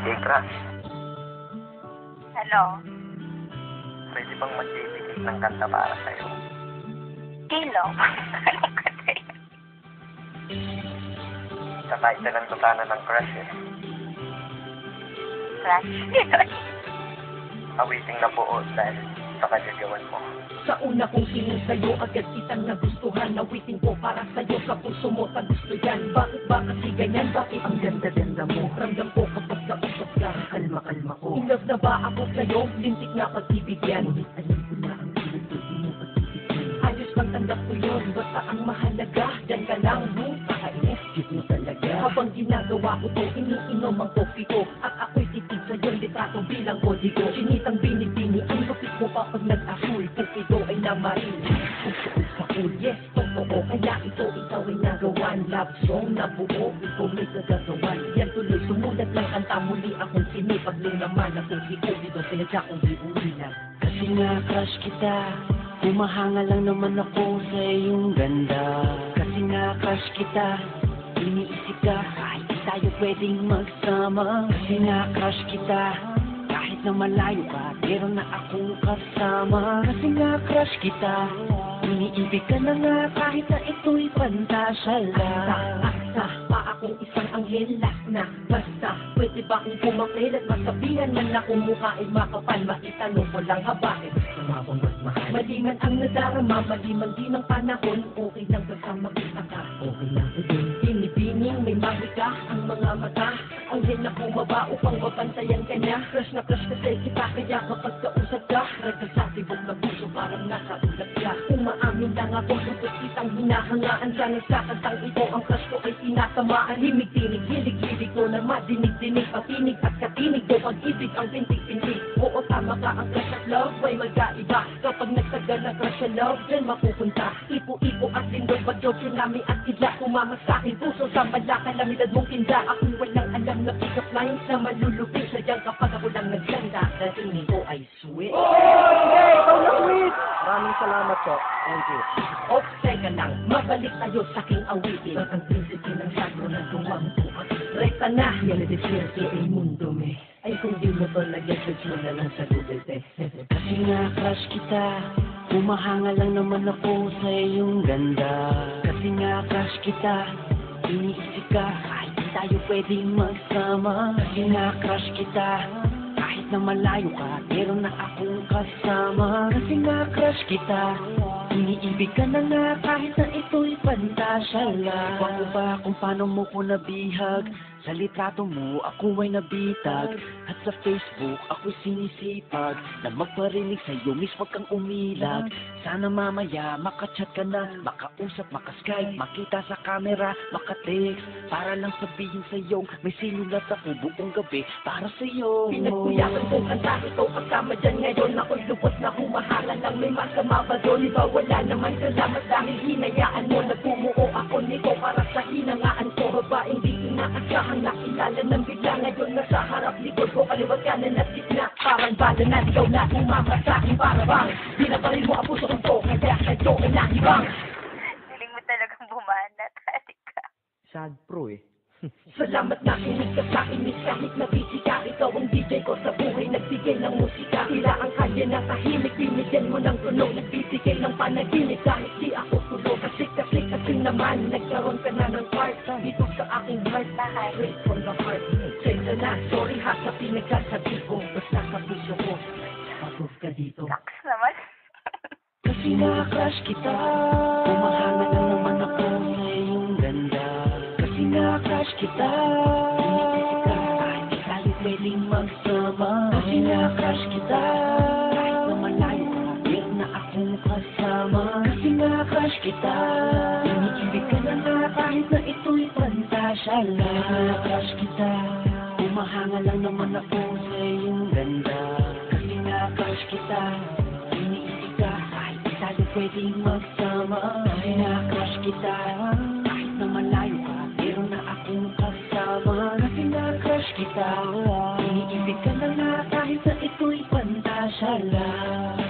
DJ Crush. Hello? Pwede bang magbibigay ng kanta para sa'yo? Kilo? Anong kanta yun? Kakaita ng tutana ng crush eh. Crush? Awiting na buo dahil sa kagagawan mo. Sa una kong tingin sa'yo, agad kitang nagustuhan. Nawitin ko para sa'yo, sa puso mo sa gusto yan. Bakit ba kasi ganyan? Bakit ang ganda-ganda mo? Ramdam ko kapag kausap ka, kalma-kalma ko. In love na ba ako sa'yo? Lintik na pag-ibig yan. Alam ko na ang pinagpili mo pag-ibig. Ayos lang tanggap ko yun, basta ang mahalaga. Diyan ka lang, kakainis, cute mo talaga. Habang ginagawa ko to, iniinom ang kopi ko. At ako'y titig sa'yo, litrato bilang kodigo. Sinitang binibini, ang lupit mo pa pag nag-asul. Pupido ay namaril, puso sa cool. Yes, totoo, kaya ito ikaw ay nagawan. Love song na buo, ikaw may kagagawan. Yan tuloy, sumulat ng kanta, muli akong sinipag. Nung naman akong sikulido, sinadya kong iulilan. Kasi nga crush kita, humahanga lang naman ako sa iyong ganda. Kasi nga crush kita, iniisip ka, kahit di tayo pwedeng magsama. Kasi nga crush kita, kahit na malayo ka, meron na akong kasama. Kasi nga crush kita, iniibig ka na nga, kahit na ito'y pantasya lang. Aksa pa akong isang anghel, last na basta. Pwede ba akong pumapel at masabihan man na kung mukha ay makapal? Maitanong ko lang habain, gusto mo akong magmahal. Maliman ang nadarama, maliman din ang panahon. Okay lang basta makita ka, okay lang din. Binibining, may mawika ang mga mata. Anghel na bumaba upang mabantayan ka niya. Crush na crush kasi kita, kaya kapag kausap ka, ragal sa tibok na puso, parang nasa ulat ka. Umaamin lang ako, lupot kitang hinahangaan. Sa nagsakantang ito, ang crush ko ay tinatamaan. Himig-tinig, hilig-hilig ko na madinig-dinig. Patinig at katinig ko, pag-ibig ang pintig-pintig. Oo, tama ka, ang crush at love ay magkaiba. Kapag nagtagal na crush at love, dyan mapupunta. Ipo-ipo at lindol, bagyo, tsunami at idla. Kumama sa akin, puso sa malakal, lamidad mong tinda. Ako'y walang alam na pick-up lines na malulupin. Sadyang kapag ako lang naglanda, dating ko ay sweet. Okay, ikaw na sweet! Maraming salamat po. Thank you. O, teka lang, mabalik tayo sa aking awitin. Ang prinsip ng sagro na tumampo. Rekta na, yan na desierto ay mundo me. Ay kung di mo to nag-search mo na lang sa Google te. Kasi nga crush kita, humahanga lang naman ako sa iyong ganda. Kasi nga crush kita, iniisip ka, kahit di tayo pwedeng magsama. Kasi nga crush kita, kahit na malayo ka, meron na akong kasama. Kasi nga crush kita, iniibig ka na nga, kahit na ito'y pantasya lang. Iwan ko ba kung paano mo ko nabihag? Sa litrato mo, ako ay nabitag. At sa Facebook, ako'y sinisipag na magparinig sa'yo, miss wag kang umilag. Sana mamaya, makachat ka na, makausap, makaskype, makita sa camera, makatext. Para lang sabihin sa'yo, may sinulat ako buong gabi para sa'yo. Pinagkuyakan kong kanta ito, kasama dyan ngayon. Ako'y lubos na humahanga lang, may masama ba doon? Iba wala naman, salamat dahil hinayaan mo. Nagpumuo ako nito para sa hinangaan ko. Babaeng di inaasahan, nakilala ng bigla. Ngayon nasa harap, likod ko, kaliwat kanan at gitna. Parang bala na ikaw na umama sa akin, para bang binabaril mo ang puso kong to, kaya kayo ay nahibang. Hiling mo talagang bumanat. Halika. Sad pro eh. Salamat na kinig ka sa inis, kahit na busy ka. Ikaw ang DJ ko sa buhay, nagbigay ng musika. Tila ang kanya na tahimik, binigyan mo ng tunog. Nagbibigay ng panaginip kahit di ako tulog. Kasi naman, nagkaroon ka na ng part dito sa aking heart. Straight from the heart. Sensya na, sorry ha sa pinagsasabi ko. Basta sa puso ko, pag-off ka dito. Naks naman. Kasi nga crush kita, humahanga lang naman ako sa iyong ganda. Kasi nga crush kita, iniisip ka, kahit di tayo pwedeng magsama. Kasi nga crush kita, kahit na malayo ka, meron na akong kasama. Kasi nga crush kita, iniibig ka na nga, kahit na ito'y pantasya lang. Kasi nga crush kita, humahanga lang naman ako sa iyong ganda. Kasi nga crush kita, iniisip ka, kahit di tayo pwedeng magsama. Kasi nga crush kita, kahit na malayo ka, meron na akong kasama. Kasi nga crush kita, iniibig ka na nga, kahit na ito'y pantasya lang.